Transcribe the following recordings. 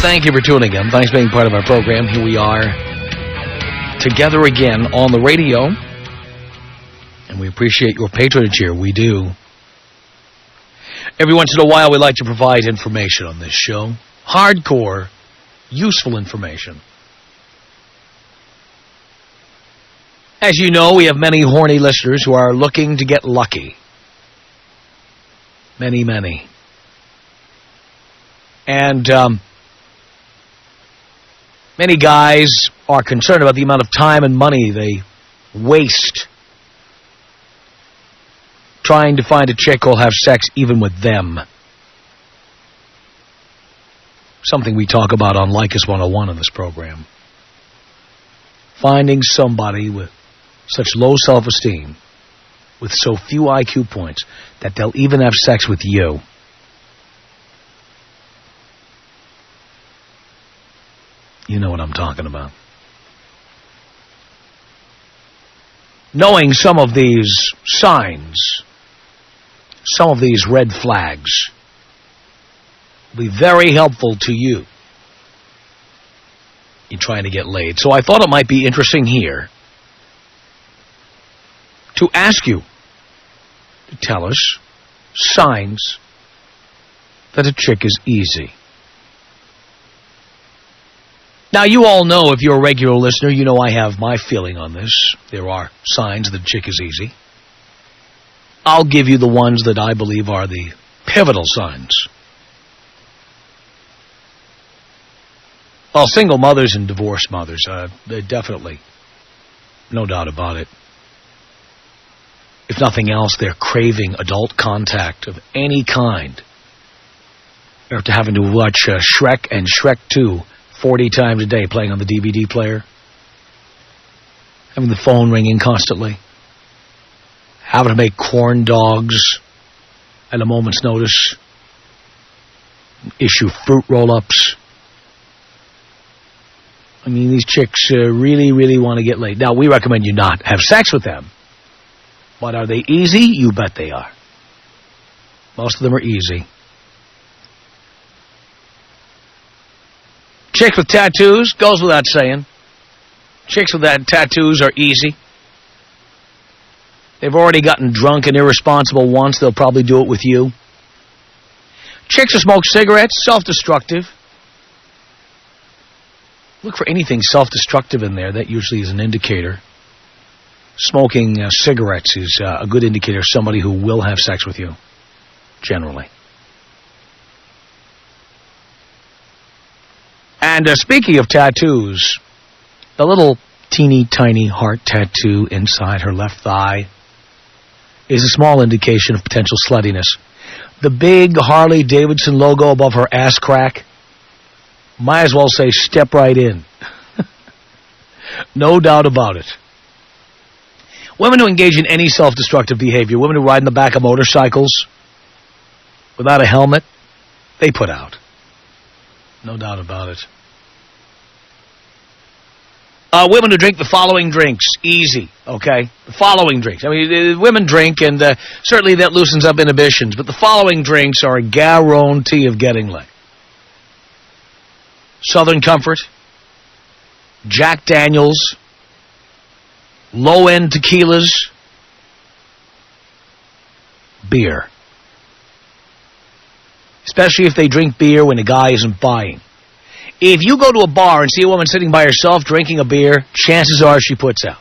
Thank you for tuning in. Thanks for being part of our program. Here we are together again on the radio. And we appreciate your patronage here. We do. Every once in a while, we like to provide information on this show. Hardcore, useful information. As you know, we have many horny listeners who are looking to get lucky. Many, many. And many guys are concerned about the amount of time and money they waste trying to find a chick who'll have sex even with them. Something we talk about on Leykis 101 in this program. Finding somebody with such low self-esteem, with so few IQ points, that they'll even have sex with you. You know what I'm talking about. Knowing some of these signs, some of these red flags, will be very helpful to you in trying to get laid. So I thought it might be interesting here to ask you to tell us signs that a chick is easy. Now, you all know, if you're a regular listener, you know I have my feeling on this. There are signs that a chick is easy. I'll give you the ones that I believe are the pivotal signs. Well, single mothers and divorced mothers, they're definitely, no doubt about it. If nothing else, they're craving adult contact of any kind. After having to watch Shrek and Shrek 2 40 times a day playing on the DVD player. Having the phone ringing constantly. Having to make corn dogs at a moment's notice. Issue fruit roll-ups. I mean, these chicks really, really want to get laid. Now, we recommend you not have sex with them. But are they easy? You bet they are. Most of them are easy. Chicks with tattoos, goes without saying. Chicks with tattoos are easy. They've already gotten drunk and irresponsible once. They'll probably do it with you. Chicks who smoke cigarettes, self-destructive. Look for anything self-destructive in there. That usually is an indicator. Smoking cigarettes is a good indicator of somebody who will have sex with you, generally. And speaking of tattoos, the little teeny tiny heart tattoo inside her left thigh is a small indication of potential sluttiness. The big Harley Davidson logo above her ass crack, might as well say step right in. No doubt about it. Women who engage in any self-destructive behavior, women who ride in the back of motorcycles without a helmet, they put out. No doubt about it. Women who drink the following drinks, easy, okay? The following drinks. I mean, women drink, and certainly that loosens up inhibitions, but the following drinks are a guarantee of getting laid. Southern Comfort, Jack Daniels, low-end tequilas, beer. Especially if they drink beer when a guy isn't buying. If you go to a bar and see a woman sitting by herself drinking a beer, chances are she puts out.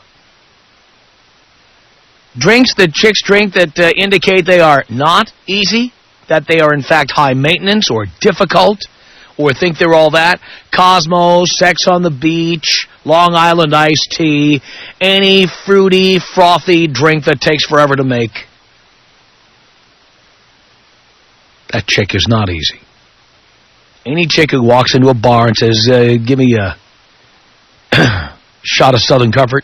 Drinks that chicks drink that indicate they are not easy, that they are in fact high maintenance or difficult, or think they're all that. Cosmos, Sex on the Beach, Long Island iced tea, any fruity, frothy drink that takes forever to make. That chick is not easy. Any chick who walks into a bar and says, give me a shot of Southern Comfort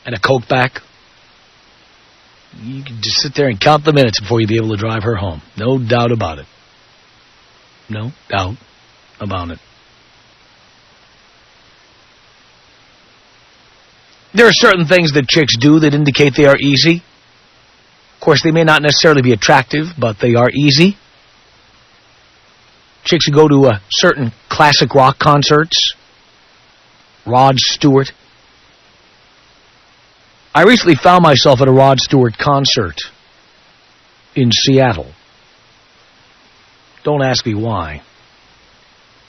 and a Coke back, you can just sit there and count the minutes before you'll be able to drive her home. No doubt about it. No doubt about it. There are certain things that chicks do that indicate they are easy. Of course, they may not necessarily be attractive, but they are easy. Chicks who go to certain classic rock concerts. Rod Stewart. I recently found myself at a Rod Stewart concert in Seattle. Don't ask me why.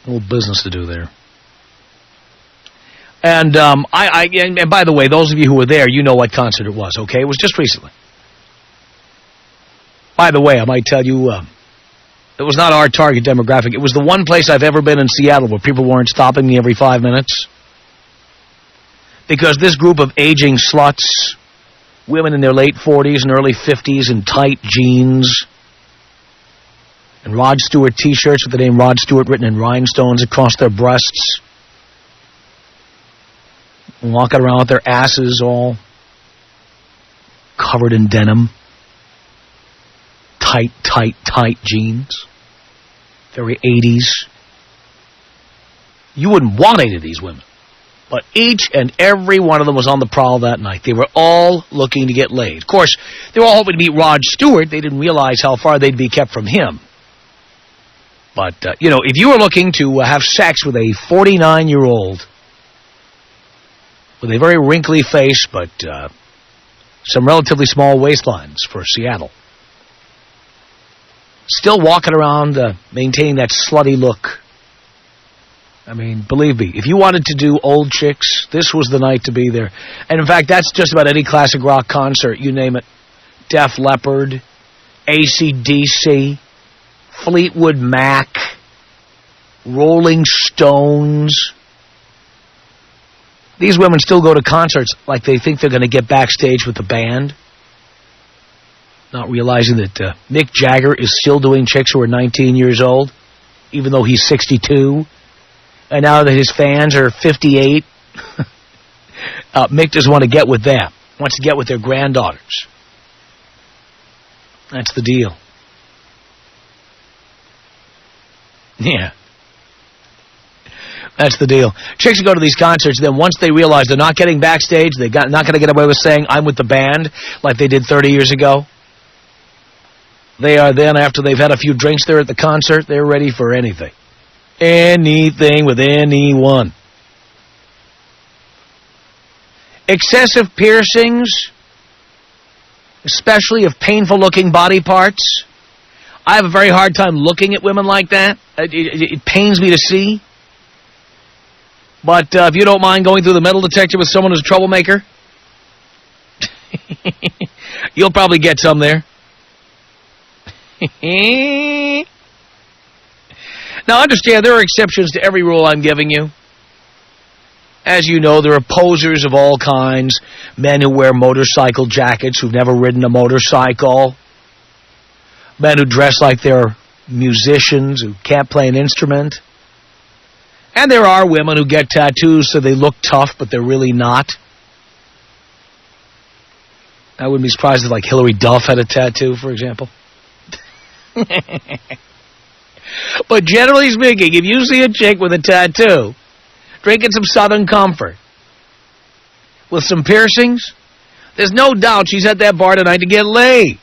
A little business to do there. And and by the way, those of you who were there, you know what concert it was, okay? It was just recently. By the way, I might tell you, it was not our target demographic. It was the one place I've ever been in Seattle where people weren't stopping me every 5 minutes. Because this group of aging sluts, women in their late 40s and early 50s in tight jeans, and Rod Stewart T-shirts with the name Rod Stewart written in rhinestones across their breasts, walking around with their asses all covered in denim, tight jeans, very 80s. You wouldn't want any of these women. But each and every one of them was on the prowl that night. They were all looking to get laid. Of course, they were all hoping to meet Rod Stewart. They didn't realize how far they'd be kept from him. But, if you were looking to have sex with a 49-year-old with a very wrinkly face but some relatively small waistlines for Seattle, still walking around maintaining that slutty look, I mean, believe me, if you wanted to do old chicks, this was the night to be there. And in fact, that's just about any classic rock concert, you name it. Def Leppard, AC/DC, Fleetwood Mac, Rolling Stones. These women still go to concerts like they think they're going to get backstage with the band, not realizing that Mick Jagger is still doing chicks who are 19 years old, even though he's 62. And now that his fans are 58, Mick doesn't want to get with them. Wants to get with their granddaughters. That's the deal. Yeah. That's the deal. Chicks who go to these concerts, then once they realize they're not getting backstage, they're not going to get away with saying, I'm with the band, like they did 30 years ago. They are then, after they've had a few drinks there at the concert, they're ready for anything. Anything with anyone. Excessive piercings, especially of painful-looking body parts. I have a very hard time looking at women like that. It pains me to see. But if you don't mind going through the metal detector with someone who's a troublemaker, you'll probably get some there. Now, understand, there are exceptions to every rule I'm giving you. As you know, there are posers of all kinds. Men who wear motorcycle jackets who've never ridden a motorcycle. Men who dress like they're musicians who can't play an instrument. And there are women who get tattoos so they look tough, but they're really not. I wouldn't be surprised if, like, Hillary Duff had a tattoo, for example. But generally speaking, if you see a chick with a tattoo, drinking some Southern Comfort, with some piercings, there's no doubt she's at that bar tonight to get laid.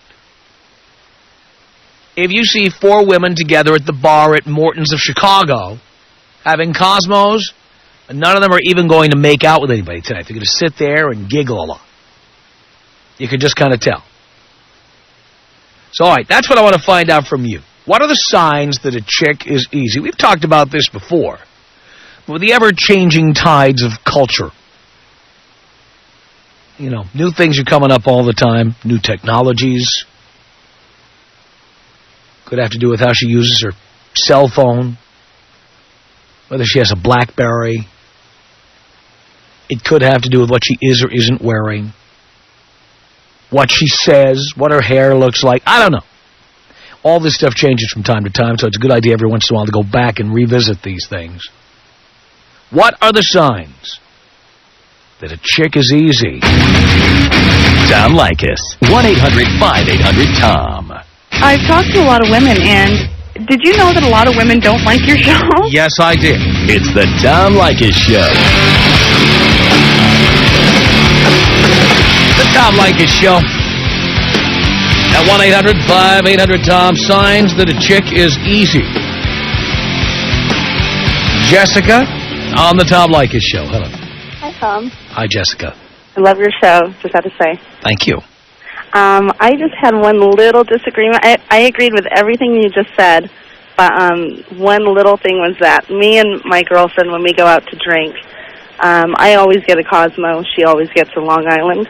If you see 4 women together at the bar at Morton's of Chicago, having Cosmos, none of them are even going to make out with anybody tonight. They're going to sit there and giggle a lot. You can just kind of tell. So, all right, that's what I want to find out from you. What are the signs that a chick is easy? We've talked about this before. With the ever-changing tides of culture, new things are coming up all the time, new technologies. Could have to do with how she uses her cell phone, whether she has a BlackBerry. It could have to do with what she is or isn't wearing, what she says, what her hair looks like. I don't know. All this stuff changes from time to time, so it's a good idea every once in a while to go back and revisit these things. What are the signs that a chick is easy? Tom Leykis. 1-800-5800-TOM. I've talked to a lot of women, and did you know that a lot of women don't like your show? Yes, I did. It's the Tom Leykis Show. The Tom Leykis Show. At 1-800-5800-TOM, signs that a chick is easy. Jessica on the Tom Leykis Show. Hello. Hi, Tom. Hi, Jessica. I love your show, just had to say. Thank you. I just had one little disagreement. I agreed with everything you just said, but one little thing was that me and my girlfriend, when we go out to drink, I always get a Cosmo. She always gets a Long Island.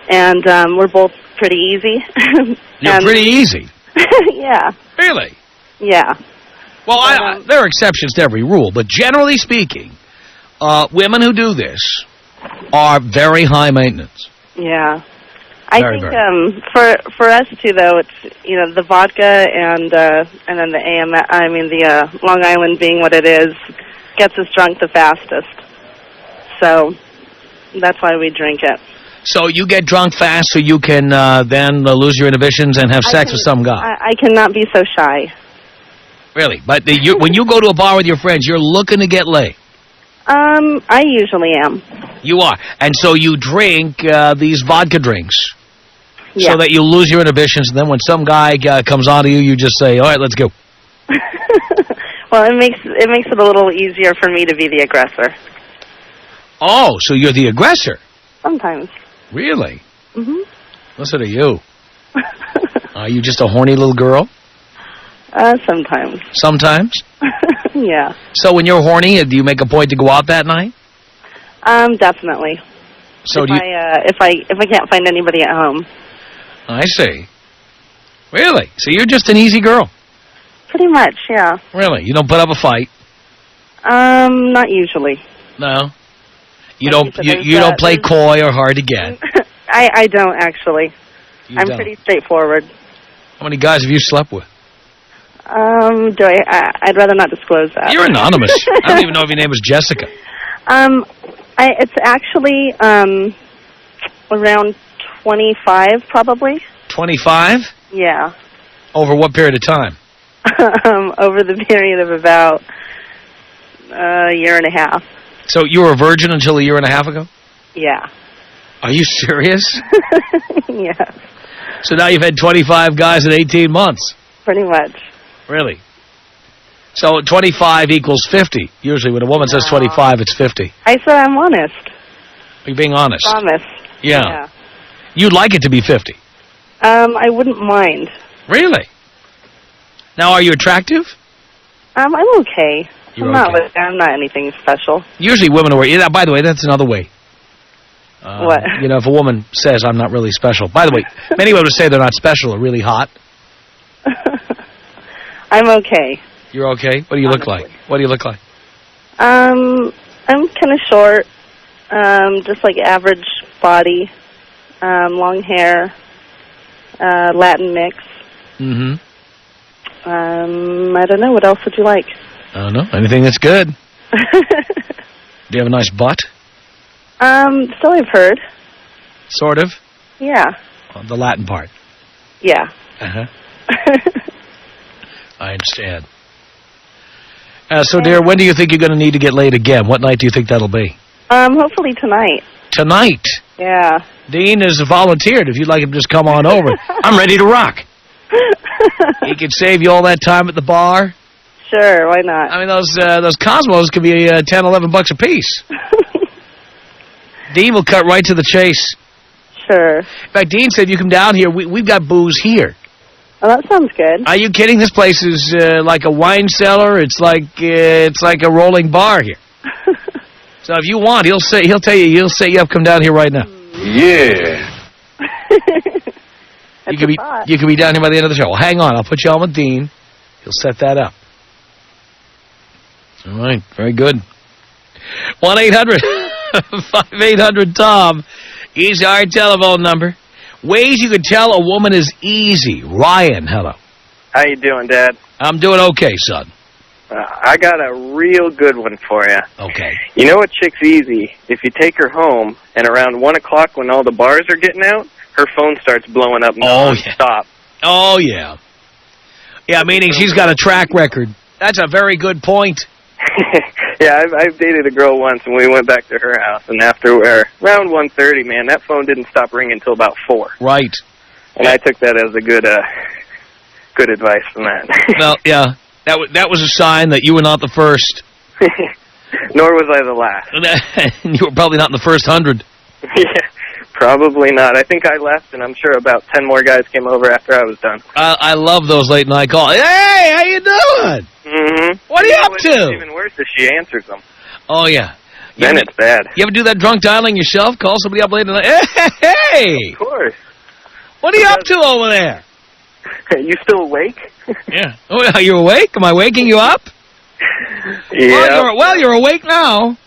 And we're both pretty easy. You're pretty easy? Yeah. Really? Yeah. Well, there are exceptions to every rule, but generally speaking, women who do this are very high maintenance. Yeah. I think for us too, though, it's the vodka and then the Long Island being what it is, gets us drunk the fastest. So that's why we drink it. So you get drunk fast, so you can then lose your inhibitions and have sex with some guy. I cannot be so shy. Really, but when you go to a bar with your friends, you're looking to get laid. I usually am. You are, and so you drink these vodka drinks. Yeah. So that you lose your inhibitions, and then when some guy comes on to you, you just say, all right, let's go. Well, it makes it a little easier for me to be the aggressor. Oh, so you're the aggressor? Sometimes. Really? Mm-hmm. Listen to you. Are you just a horny little girl? Sometimes. Sometimes? Yeah. So when you're horny, do you make a point to go out that night? Definitely. So if I can't find anybody at home. I see. Really? So you're just an easy girl? Pretty much, yeah. Really? You don't put up a fight? Not usually. No? You don't play coy or hard to get? I don't, actually. I'm pretty straightforward. How many guys have you slept with? I'd rather not disclose that. You're anonymous. I don't even know if your name is Jessica. It's actually around 25, probably. 25? Yeah. Over what period of time? Over the period of about a year and a half. So you were a virgin until a year and a half ago? Yeah. Are you serious? Yeah. So now you've had 25 guys in 18 months? Pretty much. Really? So 25 equals 50. Usually when a woman says 25, it's 50. I said I'm honest. Are you being honest? Promise. Yeah. You'd like it to be 50? I wouldn't mind. Really? Now, are you attractive? I'm okay. I'm not anything special. Usually women are... By the way, that's another way. What? If a woman says, I'm not really special. By the way, many women say they're not special are really hot. I'm okay. You're okay? What do you look like? What do you look like? I'm kind of short. Just like average body. Long hair. Latin mix. Mm-hmm. I don't know. What else would you like? I don't know. Anything that's good. Do you have a nice butt? So I've heard. Sort of? Yeah. The Latin part? Yeah. Uh-huh. I understand. So, dear, when do you think you're going to need to get laid again? What night do you think that'll be? Hopefully tonight. Tonight? Yeah. Dean has volunteered. If you'd like him to just come on over. I'm ready to rock. He could save you all that time at the bar. Sure, why not? I mean, those Cosmos could be $10, $11 a piece. Dean will cut right to the chase. Sure. In fact, Dean said, you come down here, we've got booze here. Oh, that sounds good. Are you kidding? This place is like a wine cellar. It's like a rolling bar here. So if you want, he'll set you up, come down here right now. Yeah. You could be down here by the end of the show. Well, hang on. I'll put you on with Dean. He'll set that up. All right. Very good. 1-800-5800-TOM is our telephone number. Ways you can tell a woman is easy. Ryan, hello. How you doing, Dad? I'm doing okay, son. I got a real good one for you. Okay. You know what chick's easy? If you take her home, and around 1 o'clock when all the bars are getting out, her phone starts blowing up non-stop. Oh, yeah. Yeah, meaning she's got a track record. That's a very good point. Yeah, I've dated a girl once, and we went back to her house, and after around 1:30, man, that phone didn't stop ringing until about 4. Right. And I took that as a good advice from that. Well, yeah, that was a sign that you were not the first. Nor was I the last. You were probably not in the first 100. Yeah, probably not. I think I left, and I'm sure about 10 more guys came over after I was done. I love those late-night calls. Hey, how you doing? Mm-hmm. What are you up to? It's even worse if she answers them. Oh, yeah. Then it's bad. You ever do that drunk dialing yourself? Call somebody up late at night? Hey! Of course. What are you up to over there? You still awake? Yeah. Oh, are you awake? Am I waking you up? Yeah. Well, you're awake now.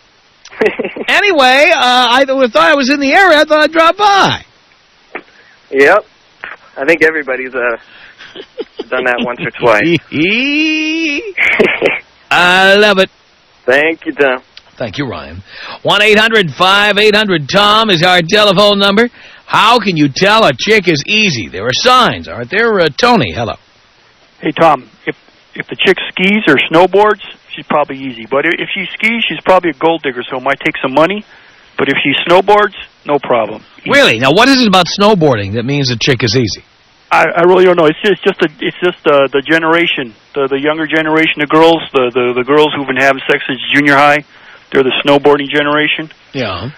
Anyway, I thought I was in the area. I thought I'd drop by. Yep. I think everybody's done that once or twice. I love it. Thank you, Tom. Thank you, Ryan. 1-800-5800-TOM is our telephone number. How can you tell a chick is easy? There are signs, aren't there? Tony, hello. Hey, Tom, if the chick skis or snowboards, she's probably easy. But if she skis, she's probably a gold digger, so it might take some money. But if she snowboards, no problem. Easy. Really? Now, what is it about snowboarding that means a chick is easy? I really don't know. It's just the generation, the younger generation of girls, the girls who've been having sex since junior high. They're the snowboarding generation. Yeah.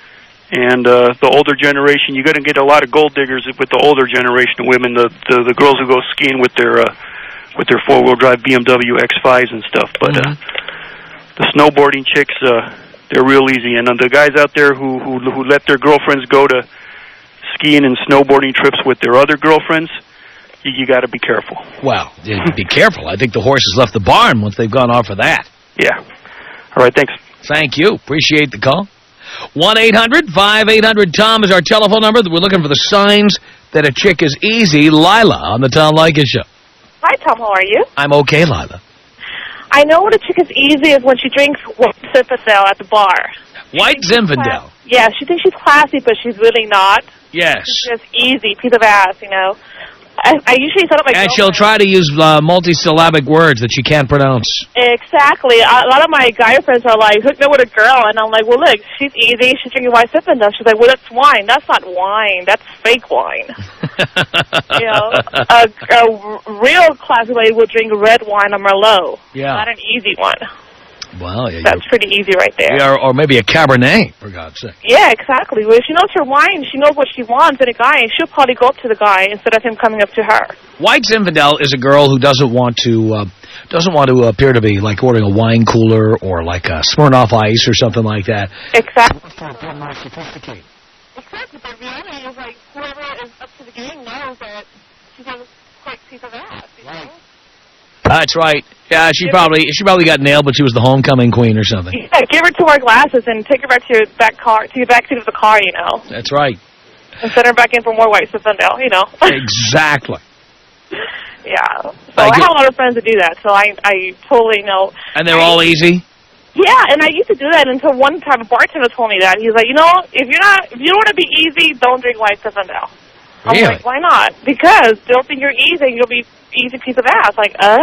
And the older generation, you're going to get a lot of gold diggers with the older generation of women, the girls who go skiing with their four-wheel drive BMW X5s and stuff. But the snowboarding chicks, they're real easy. And the guys out there who let their girlfriends go to skiing and snowboarding trips with their other girlfriends, you got to be careful. Well, be careful. I think the horse has left the barn once they've gone off of that. Yeah. All right, thanks. Thank you. Appreciate the call. 1-800-5800-TOM is our telephone number. We're looking for the signs that a chick is easy. Lila on the Tom Leykis Show. Hi, Tom. How are you? I'm okay, Lila. I know what a chick is easy is when she drinks white Zinfandel at the bar. White Zinfandel? Yeah, she thinks she's classy, but she's really not. Yes. She's just easy, piece of ass, you know. I usually set up my And she'll try to use multisyllabic words that she can't pronounce. Exactly. A lot of my guy friends are like, hook me with a girl. And I'm like, well, look, she's easy. She's drinking white Zinfandel. She's like, well, that's wine. That's not wine. That's fake wine. You know, a real classy lady would drink red wine or Merlot. Yeah. Not an easy one. Well, yeah, that's pretty easy right there. Yeah, or maybe a Cabernet, for God's sake. Yeah, exactly. Well, if she knows her wine, she knows what she wants in a guy, and she'll probably go up to the guy instead of him coming up to her. White Zinfandel is a girl who doesn't want to appear to be like ordering a wine cooler or like a Smirnoff Ice or something like that. Exactly. More sophisticated. Exactly, but reality is like whoever is up to the game knows that she's a quite piece of ass. You know? That's right. Yeah, she probably got nailed, but she was the homecoming queen or something. Yeah, give her 2 more glasses and take her back to your back seat of the car, you know. That's right. And send her back in for more white Zinfandel, you know. Exactly. Yeah. So I have a lot of friends that do that, so I totally know. And they're all easy? Yeah, and I used to do that until one time a bartender told me that. He's like, you know, if you don't want to be easy, don't drink white Zinfandel. Really? I'm like, why not? Because they'll think you're easy and you'll be easy piece of ass. Like, oh.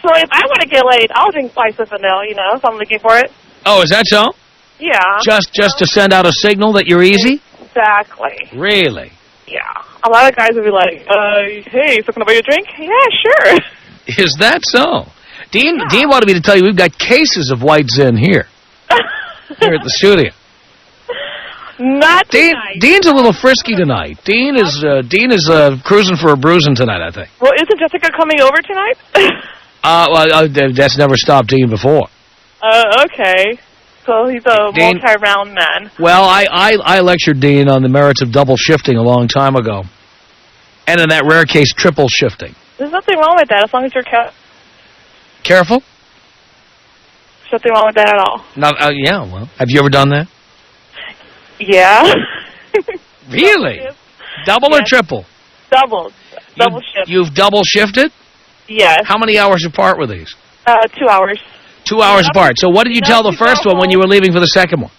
So if I want to get laid, I'll drink white Zinfandel, you know, if I'm looking for it. Oh, is that so? Yeah. Just to send out a signal that you're easy? Exactly. Really? Yeah. A lot of guys will be like, hey, so can I buy you a drink? Yeah, sure. Is that so? Dean wanted me to tell you we've got cases of white Zin here. Here at the studio. Not tonight. Dean's a little frisky tonight. Dean is cruising for a bruising tonight, I think. Well, isn't Jessica coming over tonight? That's never stopped Dean before. Okay. So he's a multi-round man. Well, I lectured Dean on the merits of double shifting a long time ago. And in that rare case, triple shifting. There's nothing wrong with that as long as you're careful. There's nothing wrong with that at all. Yeah, well, have you ever done that? Yeah. Really? Double or triple? Double. Double shift. You've double shifted? Yes. How many hours apart were these? 2 hours. 2 hours apart. So what did you tell the first one when you were leaving for the second one?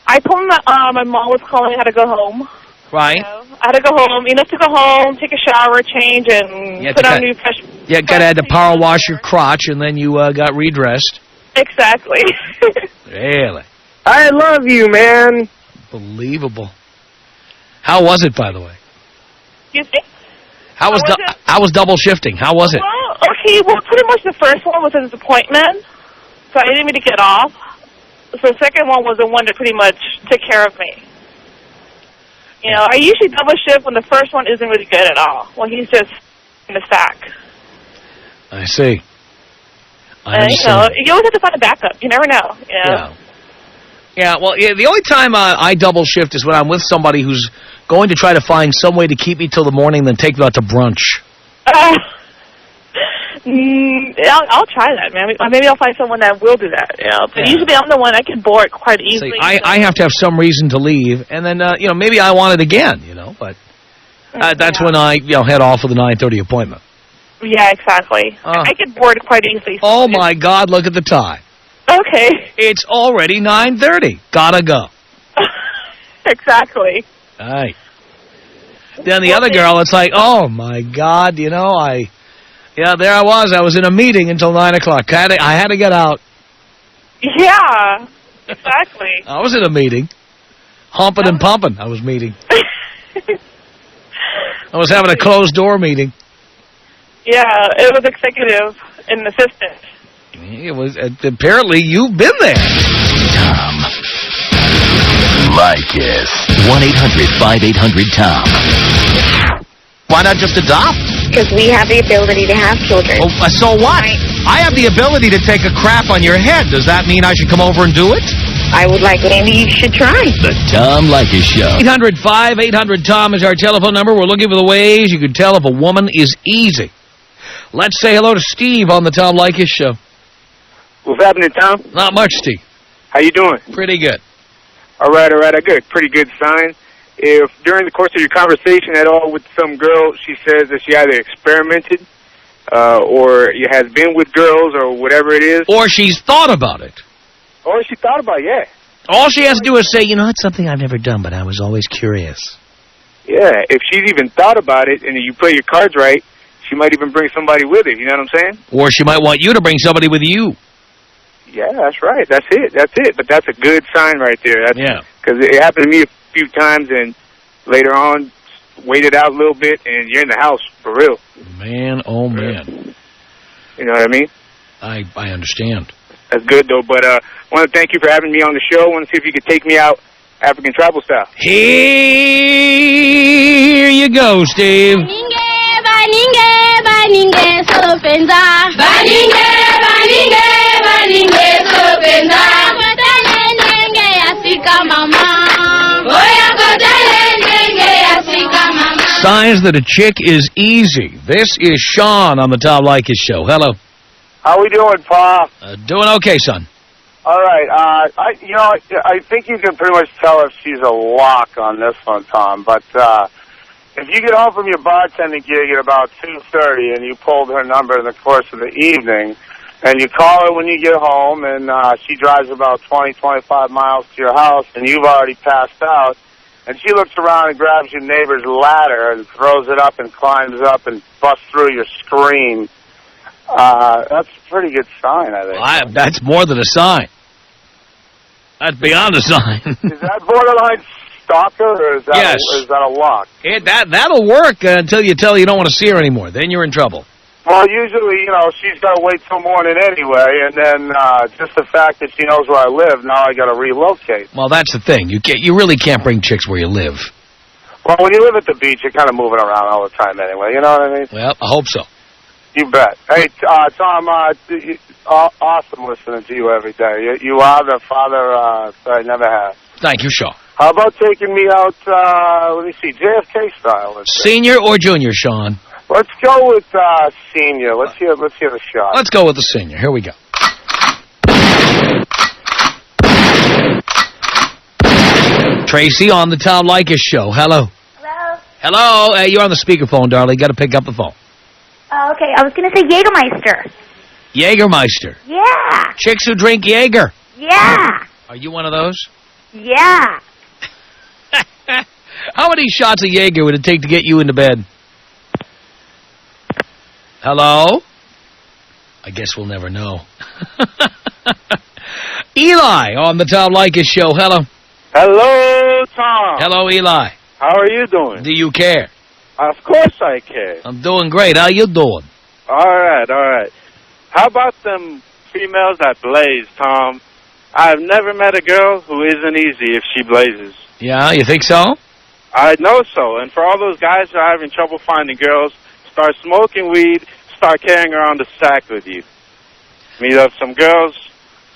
I told him that my mom was calling. I had to go home. Right. You know, I had to go home. Enough to go home, take a shower, change, and put on new fresh... Yeah, had to power wash your crotch, and then you got redressed. Exactly. Really? I love you, man. Unbelievable. How was it, by the way? Excuse me? How was double shifting? How was it? Well, okay, well, pretty much the first one was a disappointment, so I didn't mean to get off. So the second one was the one that pretty much took care of me. You know, I usually double shift when the first one isn't really good at all, when he's just in the sack. I see. And, you know, you always have to find a backup. You never know. You know? Yeah, well, the only time I double shift is when I'm with somebody who's going to try to find some way to keep me till the morning, then take me out to brunch. I'll try that, man. Maybe I'll find someone that will do that. You know, but usually I'm the one that can board quite easily. See, I have to have some reason to leave, and then you know, maybe I want it again. You know, but that's when I head off with a 9:30 appointment. Yeah, exactly. I get bored quite easily. Oh my God! Look at the time. Okay. It's already 9:30. Gotta go. Exactly. All right. Then the other girl, it's like, oh my God, you know, there I was. I was in a meeting until 9 o'clock. I had to get out. Yeah, exactly. I was in a meeting. Humping and pumping, I was meeting. I was having a closed-door meeting. Yeah, it was executive and assistant. It was, apparently, you've been there. Tom Leykis. 1-800-5800-TOM. Why not just adopt? Because we have the ability to have children. Oh, so what? I have the ability to take a crap on your head. Does that mean I should come over and do it? I would like maybe you should try. The Tom Leykis Show. 800-5800-TOM is our telephone number. We're looking for the ways you can tell if a woman is easy. Let's say hello to Steve on the Tom Leykis Show. What's happening, Tom? Not much, Steve. How you doing? Pretty good. All right, I got a pretty good sign. If during the course of your conversation at all with some girl, she says that she either experimented or has been with girls or whatever it is. Or she's thought about it. Or she thought about it, yeah. All she has to do is say, you know, it's something I've never done, but I was always curious. Yeah, if she's even thought about it and you play your cards right, she might even bring somebody with her, you know what I'm saying? Or she might want you to bring somebody with you. Yeah, that's right. That's it. But that's a good sign right there. Yeah. Because it happened to me a few times, and later on, waited out a little bit, and you're in the house for real. Man, oh man. You know what I mean? I understand. That's good, though. But I want to thank you for having me on the show. I want to see if you could take me out African tribal style. Here you go, Steve. Signs that a chick is easy. This is Sean on the Tom Leykis Show. Hello. How we doing, Pa? Doing okay, son. All right. I think you can pretty much tell if she's a lock on this one, Tom. But if you get home from your bartending gig at about 2:30 and you pulled her number in the course of the evening, and you call her when you get home, and she drives about 20, 25 miles to your house, and you've already passed out, and she looks around and grabs your neighbor's ladder and throws it up and climbs up and busts through your screen, that's a pretty good sign, I think. Well, that's more than a sign. That's beyond a sign. Is that borderline stalker, or is that, yes. Is that a lock? That'll work until you tell her you don't want to see her anymore. Then you're in trouble. Well, usually, you know, she's got to wait till morning anyway, and then just the fact that she knows where I live, now I got to relocate. Well, that's the thing. You really can't bring chicks where you live. Well, when you live at the beach, you're kind of moving around all the time anyway, you know what I mean? Well, I hope so. You bet. Hey, Tom, awesome listening to you every day. You are the father that I never had. Thank you, Sean. How about taking me out, let me see, JFK style? Senior or junior, Sean? Let's go with senior. Let's hear the shot. Let's go with the senior. Here we go. Tracy on the Tom Leykis Show. Hello. Hello. Hello. Hey, you're on the speakerphone, darling. You got to pick up the phone. Oh, okay. I was going to say Jägermeister. Jägermeister. Yeah. Chicks who drink Jaeger. Yeah. Are you one of those? Yeah. How many shots of Jaeger would it take to get you into bed? Hello? I guess we'll never know. Eli on the Tom Leykis Show. Hello. Hello, Tom. Hello, Eli. How are you doing? Do you care? Of course I care. I'm doing great. How you doing? All right. How about them females that blaze, Tom? I've never met a girl who isn't easy if she blazes. Yeah, you think so? I know so. And for all those guys who are having trouble finding girls, start smoking weed, start carrying around a sack with you. Meet up some girls.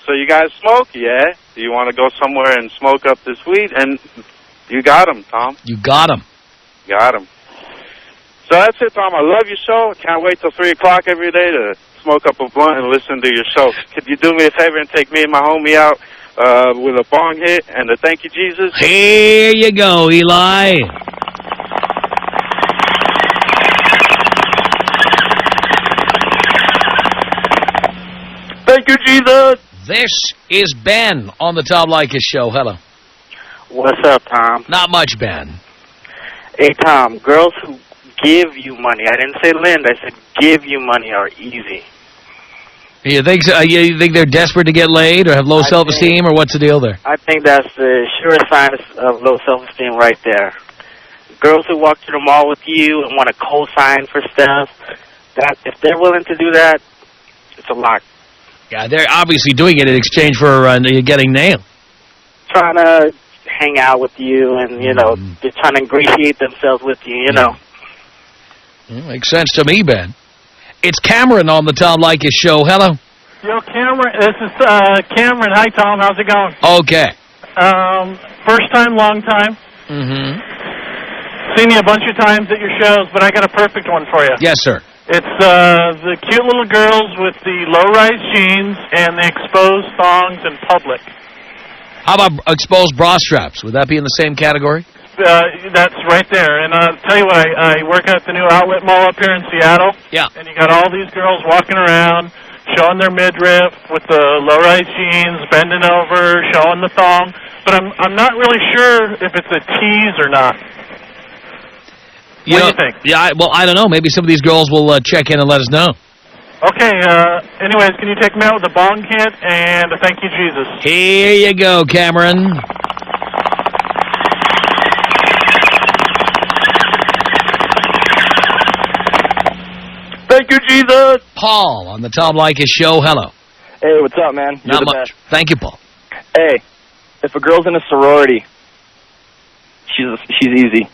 So you guys smoke, yeah? Do you want to go somewhere and smoke up this weed? And you got 'em, Tom. You got 'em. Got 'em. So that's it, Tom. I love your show. Can't wait till 3 o'clock every day to smoke up a blunt and listen to your show. Could you do me a favor and take me and my homie out with a bong hit and a thank you, Jesus? Here you go, Eli. Thank you, Jesus. This is Ben on the Tom Leykis Show. Hello. What's up, Tom? Not much, Ben. Hey, Tom, girls who give you money, I didn't say lend, I said give you money, are easy. You think so? You think they're desperate to get laid or have low self-esteem, or what's the deal there? I think that's the surest sign of low self-esteem right there. Girls who walk through the mall with you and want to co-sign for stuff, that if they're willing to do that, it's a lock. Yeah, they're obviously doing it in exchange for getting nailed. Trying to hang out with you and, you know, they're trying to ingratiate themselves with you, you know. Makes sense to me, Ben. It's Cameron on the Tom Leykis Show. Hello. Yo, Cameron. This is Cameron. Hi, Tom. How's it going? Okay. First time, long time. Seen you a bunch of times at your shows, but I got a perfect one for you. Yes, sir. It's the cute little girls with the low-rise jeans and the exposed thongs in public. How about exposed bra straps? Would that be in the same category? That's right there. And I'll tell you what, I work at the new outlet mall up here in Seattle. Yeah. And you got all these girls walking around, showing their midriff with the low-rise jeans, bending over, showing the thong. But I'm not really sure if it's a tease or not. What do you think? Yeah, well, I don't know. Maybe some of these girls will check in and let us know. Okay, anyways, can you take me out with a bong hit and a thank you, Jesus? Here you go, Cameron. Thank you, Jesus. Paul on the Tom Leykis Show. Hello. Hey, what's up, man? You're Not the much. best. Thank you, Paul. Hey, if a girl's in a sorority, she's easy.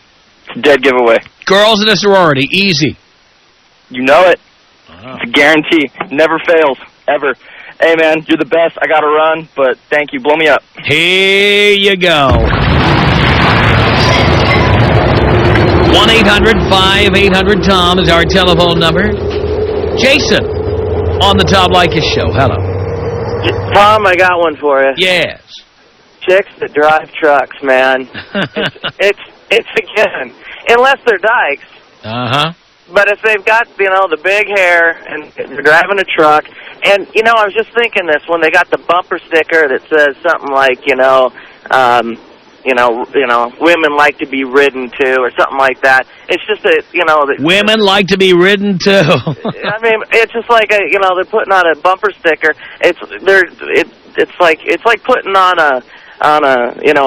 It's a dead giveaway. Girls in a sorority, easy. You know it. It's a guarantee. Never fails, ever. Hey, man, you're the best. I got to run, but thank you. Blow me up. Here you go. 1-800-5800-TOM is our telephone number. Jason on the Tom Leykis Show. Hello. Tom, I got one for you. Yes. Chicks that drive trucks, man. it's again, unless they're dykes. Uh-huh. But if they've got, the big hair and they're driving a truck, and, I was just thinking this when they got the bumper sticker that says something like, women like to be ridden too, or something like that. It's just women like to be ridden too. I mean, it's just like they're putting on a bumper sticker. It's like putting on a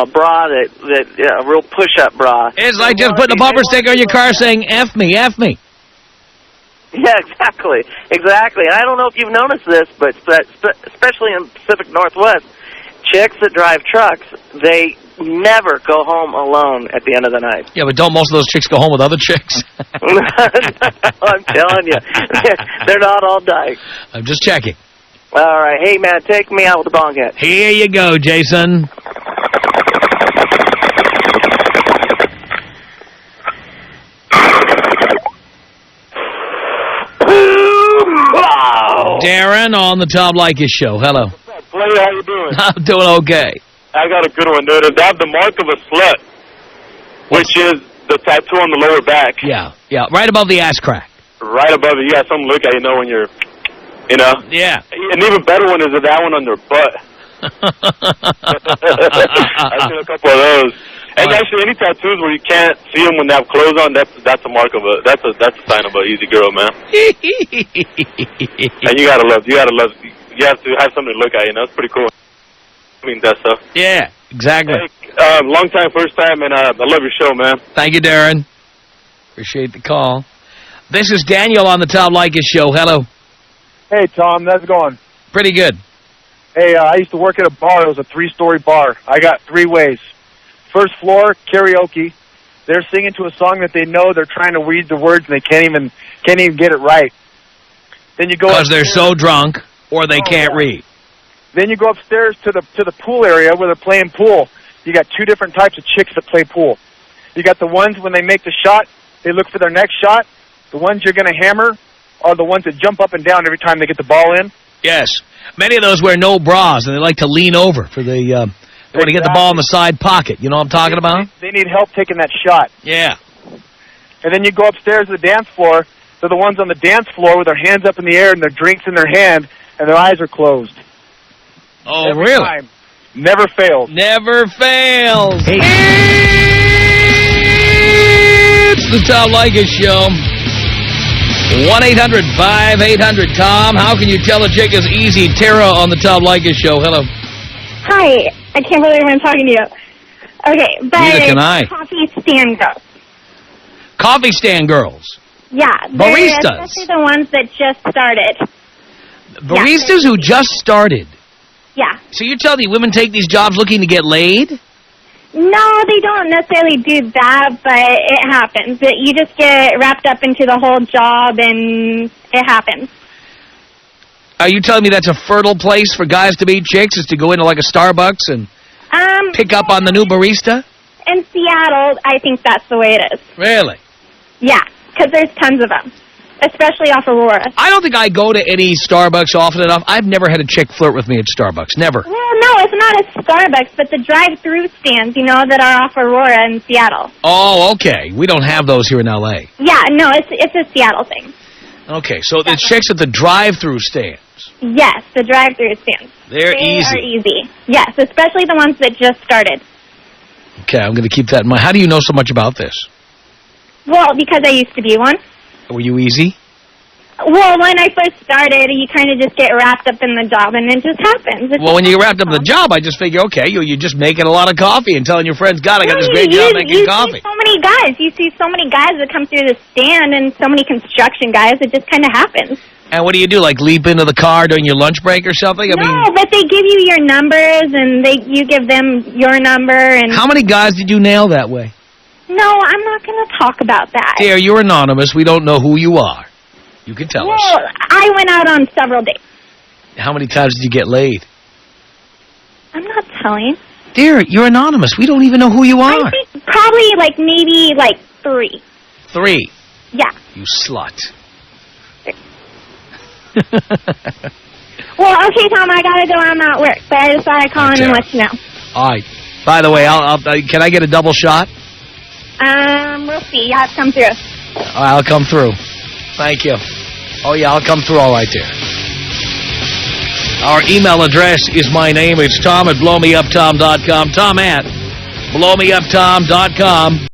bra that a real push-up bra. It's like just putting a bumper sticker on your car saying "F me, F me." Yeah, exactly. And I don't know if you've noticed this, but especially in Pacific Northwest, chicks that drive trucks, they never go home alone at the end of the night. Yeah, but don't most of those chicks go home with other chicks? I'm telling you, they're not all dykes. I'm just checking. All right. Hey, man, take me out with a bong hit. Here you go, Jason. Darren on the Tom Leykis Show. Hello. What's up, Clay? How you doing? I'm doing okay. I got a good one, dude. They have the mark of a slut, which is the tattoo on the lower back. Yeah, right above the ass crack. Right above it. You got something to look at, when you're, Yeah. An even better one is that one on their butt. I've seen a couple of those. And actually, any tattoos where you can't see them when they have clothes on, that's a mark of a sign of an easy girl, man. And you have to have something to look at, It's pretty cool. I mean, that stuff. Yeah, exactly. Hey, long time, first time, and I love your show, man. Thank you, Darren. Appreciate the call. This is Daniel on the Tom Leykis Show. Hello. Hey, Tom. How's it going? Pretty good. Hey, I used to work at a bar. It was a 3-story bar. I got 3 ways. First floor, karaoke. They're singing to a song that they know. They're trying to read the words, and they can't even get it right. Then you go because they're so drunk or they can't read. Then you go upstairs to the pool area where they're playing pool. You got 2 different types of chicks that play pool. You got the ones when they make the shot, they look for their next shot. The ones you're going to hammer are the ones that jump up and down every time they get the ball in. Yes. Many of those wear no bras, and they like to lean over for the... they want to get the ball in the side pocket. You know what I'm talking about? They need help taking that shot. Yeah. And then you go upstairs to the dance floor. They're the ones on the dance floor with their hands up in the air and their drinks in their hand, and their eyes are closed. Oh, Every really? time. Never fails. Never fails. Hey. It's the Tom Leykis Show. 1-800-5800-TOM. How can you tell a chick is easy? Tara on the Tom Leykis Show. Hello. Hi. I can't believe I'm talking to you. Okay, but neither can I. Coffee stand girls. Coffee stand girls. Yeah. Baristas. Especially the ones that just started. Baristas who just started. Yeah. So you're telling me women take these jobs looking to get laid? No, they don't necessarily do that, but it happens. You just get wrapped up into the whole job, and it happens. Are you telling me that's a fertile place for guys to meet chicks, is to go into like a Starbucks and pick up on the new barista? In Seattle, I think that's the way it is. Really? Yeah, because there's tons of them, especially off Aurora. I don't think I go to any Starbucks often enough. I've never had a chick flirt with me at Starbucks. Never. Well, no, it's not a Starbucks, but the drive-through stands, you know, that are off Aurora in Seattle. Oh, okay. We don't have those here in L.A. Yeah, no, it's a Seattle thing. Okay, so the chicks at the drive-through stands. Yes, the drive-through stands. They are easy. Yes, especially the ones that just started. Okay, I'm going to keep that in mind. How do you know so much about this? Well, because I used to be one. Were you easy? Well, when I first started, you kind of just get wrapped up in the job, and it just happens. Well, when you get wrapped up in the job, I just figure, okay, you're just making a lot of coffee and telling your friends, God, I got this great job making coffee. You see so many guys. You see so many guys that come through the stand, and so many construction guys. It just kind of happens. And what do you do, like leap into the car during your lunch break or something? I mean, but they give you your numbers, and you give them your number. And how many guys did you nail that way? No, I'm not going to talk about that. Dear, you're anonymous. We don't know who you are. You can tell us. Well, I went out on several dates. How many times did you get laid? I'm not telling. Dear, you're anonymous. We don't even know who you are. I think probably maybe 3. 3? Yeah. You slut. Well, okay, Tom, I got to go. I'm at work, but I just thought I'd call in and let you know. All right. By the way, can I get a double shot? We'll see. You have to come through. All right, I'll come through. Thank you. Oh, yeah, I'll come through all right there. Our email address is my name. It's Tom at blowmeuptom.com. Tom at blowmeuptom.com.